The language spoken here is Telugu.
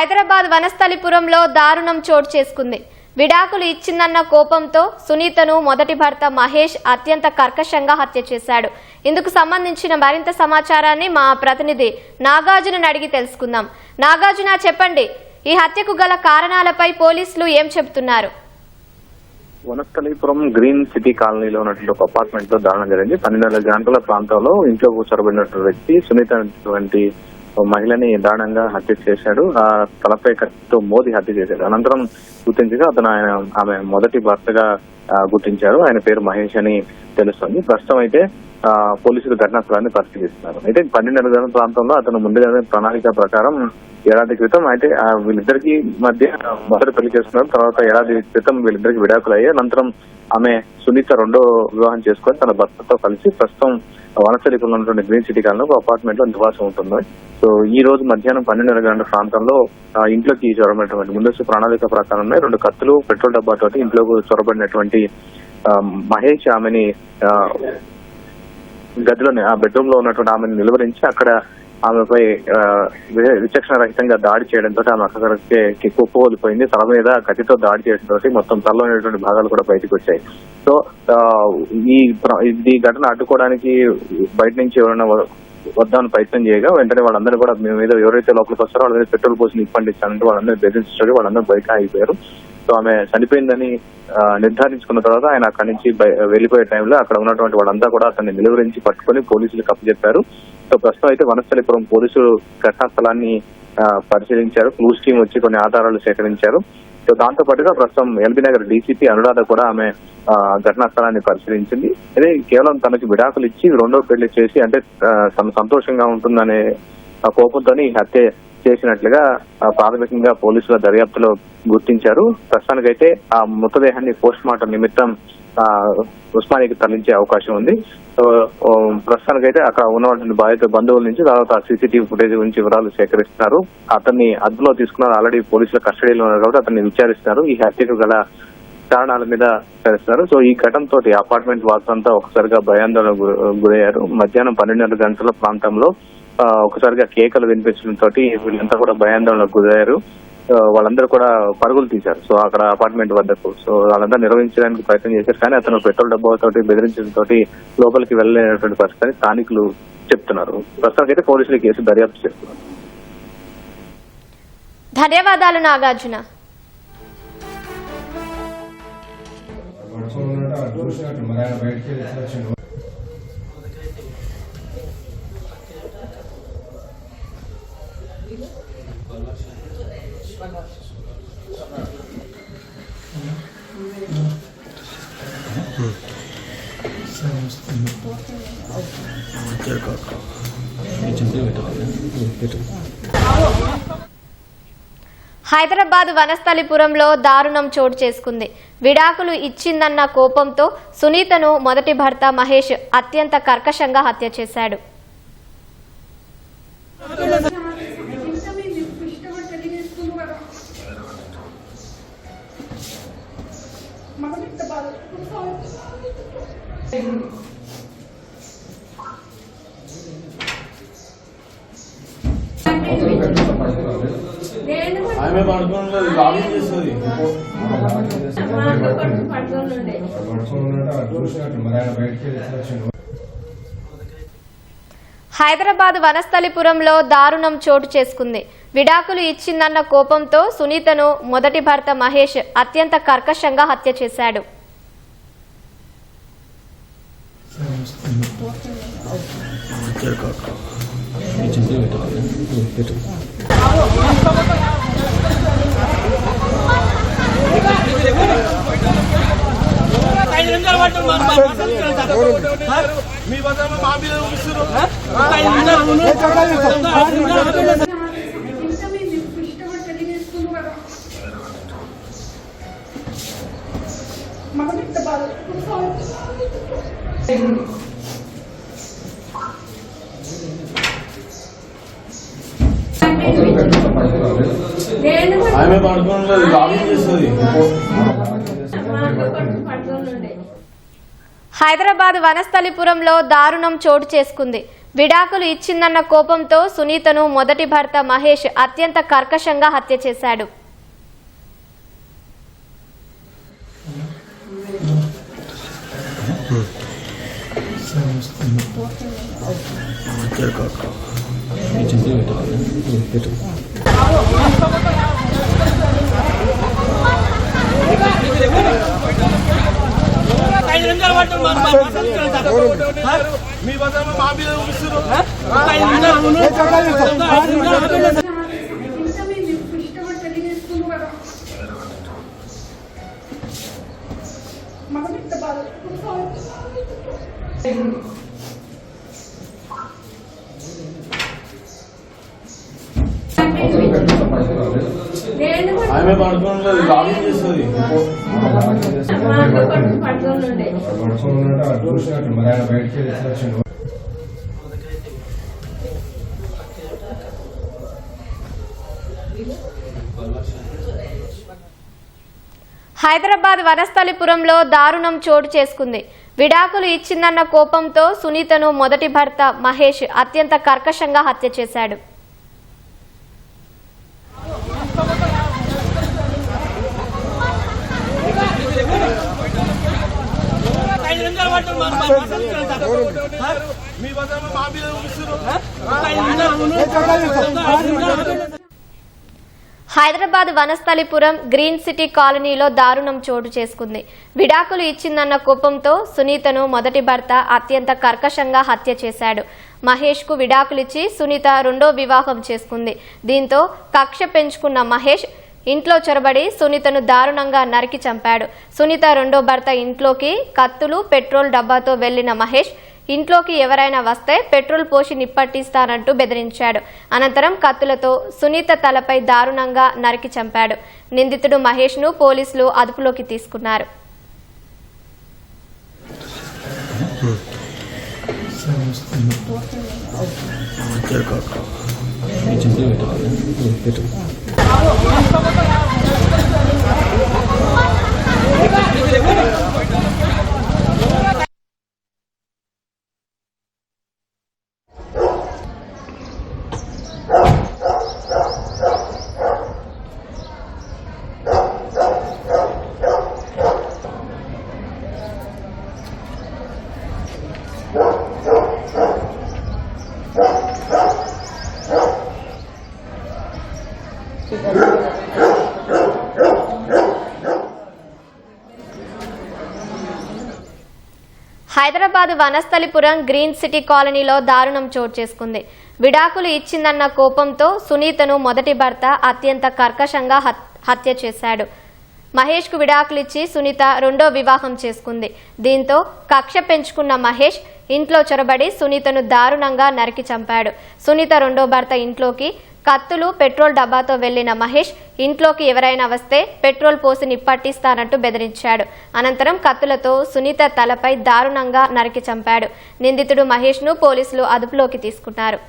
హైదరాబాద్ వనస్థలిపురంలో దారుణం చోటు చేసుకుంది. విడాకులు ఇచ్చిందన్న కోపంతో సునీతను మొదటి భర్త మహేష్ అత్యంత కర్కశంగా హత్య చేశాడు. ఇందుకు సంబంధించిన మరింత సమాచారాన్ని మా ప్రతినిధి నాగార్జునని అడిగి తెలుసుకుందాం. నాగార్జున, చెప్పండి, ఈ హత్యకు గల కారణాలపై పోలీసులు ఏం చెబుతున్నారు? వనస్థలిపురం గ్రీన్ సిటీ కాలనీలో ఉన్నటువంటి ఒక అపార్ట్మెంట్ లో దారుణం జరిగింది. 12 గంటల ప్రాంతంలో ఇంట్లో కూర్చోబడినటువంటి వ్యక్తి సునీత అనేటువంటి మహిళని దారుణంగా హత్య చేశాడు. ఆ తలపై కత్తితో మోది హత్య చేశాడు. అనంతరం గుర్తించగా అతను ఆమె మొదటి భర్తగా గుర్తించారు. ఆయన పేరు మహేష్ అని తెలుస్తుంది. ప్రస్తుతం అయితే పోలీసులు ఘటనా స్థలాన్ని పరిశీలిస్తున్నారు. అయితే 12 గంటల ప్రాంతంలో అతను ముందుగానే ప్రణాళిక ప్రకారం ఏడాది క్రితం అయితే వీళ్ళిద్దరికి మధ్య మొదటి పెళ్లి చేసుకున్నారు. తర్వాత ఏడాది క్రితం వీళ్ళిద్దరికి విడాకులు అయ్యాయి. అనంతరం ఆమె సునీత రెండో వివాహం చేసుకుని తన భర్తతో కలిసి ప్రస్తుతం వనస్థలిపురంలో ఉన్నటువంటి గ్రీన్ సిటీ కాలంలో ఒక అపార్ట్మెంట్ లో నివాసం ఉంటుంది. సో ఈ రోజు మధ్యాహ్నం 12 గంటల ప్రాంతంలో ఇంట్లోకి చొరబడినటువంటి ముందస్తు ప్రణాళిక ప్రకారం 2 కత్తులు, పెట్రోల్ డబ్బాతో ఇంట్లోకి చొరబడినటువంటి మహేష్ ఆమెని గదిలోని ఆ బెడ్రూమ్ లో ఉన్నటువంటి ఆమెను నిలువరించి అక్కడ ఆమెపై విచక్షణ రహితంగా దాడి చేయడంతో ఆమె అక్కడికి కుప్పకూలిపోయింది. తల మీద కత్తితో దాడి చేయడంతో మొత్తం తలలో ఉన్నటువంటి భాగాలు కూడా బయటకు వచ్చాయి. సో ఈ ఘటన అడ్డుకోవడానికి బయట నుంచి ఎవరైనా వద్దామని ప్రయత్నం చేయగా వెంటనే వాళ్ళందరూ కూడా మేము మీద ఎవరైతే లోపలికి వస్తారో వాళ్ళ మీద పెట్రోల్ పోసి నిప్పండిస్తానంటే వాళ్ళందరూ బెదిరించారు. వాళ్ళందరూ బయట ఆగిపోయారు. సో ఆమె చనిపోయిందని నిర్ధారించుకున్న తర్వాత ఆయన అక్కడి నుంచి వెళ్లిపోయే టైంలో అక్కడ ఉన్నటువంటి వాళ్ళంతా కూడా అతన్ని నిలువరించి పట్టుకొని పోలీసులకు అప్పచెప్పారు. సో ప్రస్తుతం అయితే వనస్థలిపురం పోలీసులు ఘటనా స్థలాన్ని పరిశీలించారు. క్లూస్ టీం వచ్చి కొన్ని ఆధారాలు సేకరించారు. సో దాంతో పాటుగా ప్రస్తుతం ఎల్బీ నగర్ డీసీపీ అనురాధ కూడా ఆమె ఘటనా స్థలాన్ని పరిశీలించింది. అదే కేవలం తనకి విడాకులు ఇచ్చి రెండో పెళ్లి చేసి అంటే తను సంతోషంగా ఉంటుందనే కోపంతో హత్య చేసినట్లుగా ప్రాథమికంగా పోలీసుల దర్యాప్తులో గుర్తించారు. ప్రస్తుతానికైతే ఆ మృతదేహాన్ని పోస్ట్ మార్టం నిమిత్తం ఉస్మానియాకి తరలించే అవకాశం ఉంది. సో ప్రస్తుతానికైతే అక్కడ ఉన్నటువంటి బాధిత బంధువుల నుంచి తర్వాత సీసీటీవీ ఫుటేజ్ గురించి వివరాలు సేకరిస్తున్నారు. అతన్ని అదుపులో తీసుకున్నారు. ఆల్రెడీ పోలీసుల కస్టడీలో ఉన్నారు కాబట్టి అతన్ని విచారిస్తున్నారు. ఈ హత్యకు గల కారణాల మీద విచారిస్తున్నారు. సో ఈ ఘటనతో అపార్ట్మెంట్ వాసులంతా ఒకసారిగా భయాందోళనకు గురయ్యారు. మధ్యాహ్నం 12 గంటల ప్రాంతంలో ఒకసారిగా కేకలు వినిపించడంతో వీళ్ళంతా కూడా భయాందోళనకు గురయ్యారు. వాళ్ళందరూ కూడా పరుగులు తీశారు. సో అక్కడ అపార్ట్మెంట్ వద్దకు. సో వాళ్ళంతా నిర్వహించడానికి ప్రయత్నం చేశారు. కానీ అతను పెట్రోల్ డబ్బాతో బెదిరించడంతో లోపలికి వెళ్ళలేనటువంటి పరిస్థితిని స్థానికులు చెప్తున్నారు. ప్రస్తుతానికి అయితే పోలీసులు కేసు దర్యాప్తు చేస్తున్నారు. ధన్యవాదాలు నాగార్జున. హైదరాబాద్ వనస్థలిపురంలో దారుణం చోటు చేసుకుంది. విడాకులు ఇచ్చిందన్న కోపంతో సునీతను మొదటి భర్త మహేష్ అత్యంత కర్కశంగా హత్య చేశాడు. హైదరాబాద్ వనస్థలిపురంలో దారుణం చోటు చేసుకుంది. విడాకులు ఇచ్చిందన్న కోపంతో సునీతను మొదటి భర్త మహేష్ అత్యంత కర్కశంగా హత్య చేశాడు. హైదరాబాద్ వనస్థలిపురంలో దారుణం చోటు చేసుకుంది. విడాకులు ఇచ్చిందన్న కోపంతో సునీతను మొదటి భర్త మహేష్ అత్యంత కర్కశంగా హత్య చేశాడు. ఆమె పడుకున్నది లాగిన్ చేస్తుంది హైదరాబాద్ వనస్థలిపురంలో దారుణం చోటు చేసుకుంది. విడాకులు ఇచ్చిందన్న కోపంతో సునీతను మొదటి భర్త మహేష్ అత్యంత కర్కశంగా హత్య చేశాడు. హైదరాబాద్ వనస్థలిపురం గ్రీన్ సిటీ కాలనీలో దారుణం చోటు చేసుకుంది. విడాకులు ఇచ్చిందన్న కోపంతో సునీతను మొదటి భర్త అత్యంత కర్కశంగా హత్య చేశాడు. మహేష్ కు విడాకులిచ్చి సునీత రెండో వివాహం చేసుకుంది. దీంతో కక్ష పెంచుకున్న మహేష్ ఇంట్లో చొరబడి సునీతను దారుణంగా నరికి చంపాడు. సునీత రెండో భర్త ఇంట్లోకి కత్తులు పెట్రోల్ డబ్బాతో వెళ్లిన మహేష్ ఇంట్లోకి ఎవరైనా వస్తే పెట్రోల్ పోసి నిప్పట్టిస్తానంటూ బెదిరించాడు. అనంతరం కత్తులతో సునీత తలపై దారుణంగా నరికి చంపాడు. నిందితుడు మహేష్ ను పోలీసులు అదుపులోకి తీసుకున్నారు. హైదరాబాద్ వనస్థలిపురం గ్రీన్ సిటీ కాలనీలో దారుణం చోటు చేసుకుంది. విడాకులు ఇచ్చిందన్న కోపంతో సునీతను మొదటి భర్త అత్యంత కర్కశంగా హత్య చేశాడు. మహేష్ కు విడాకులిచ్చి సునీత రెండో వివాహం చేసుకుంది. దీంతో కక్ష పెంచుకున్న మహేష్ ఇంట్లో చొరబడి సునీతను దారుణంగా నరికి చంపాడు. సునీత రెండో భర్త ఇంట్లోకి కత్తులు పెట్రోల్ డబ్బాతో వెళ్లిన మహేష్ ఇంట్లోకి ఎవరైనా వస్తే పెట్రోల్ పోసి నిప్పట్టిస్తానంటూ బెదిరించాడు. అనంతరం కత్తులతో సునీత తలపై దారుణంగా నరికి చంపాడు. నిందితుడు మహేష్ ను పోలీసులు అదుపులోకి తీసుకున్నారు.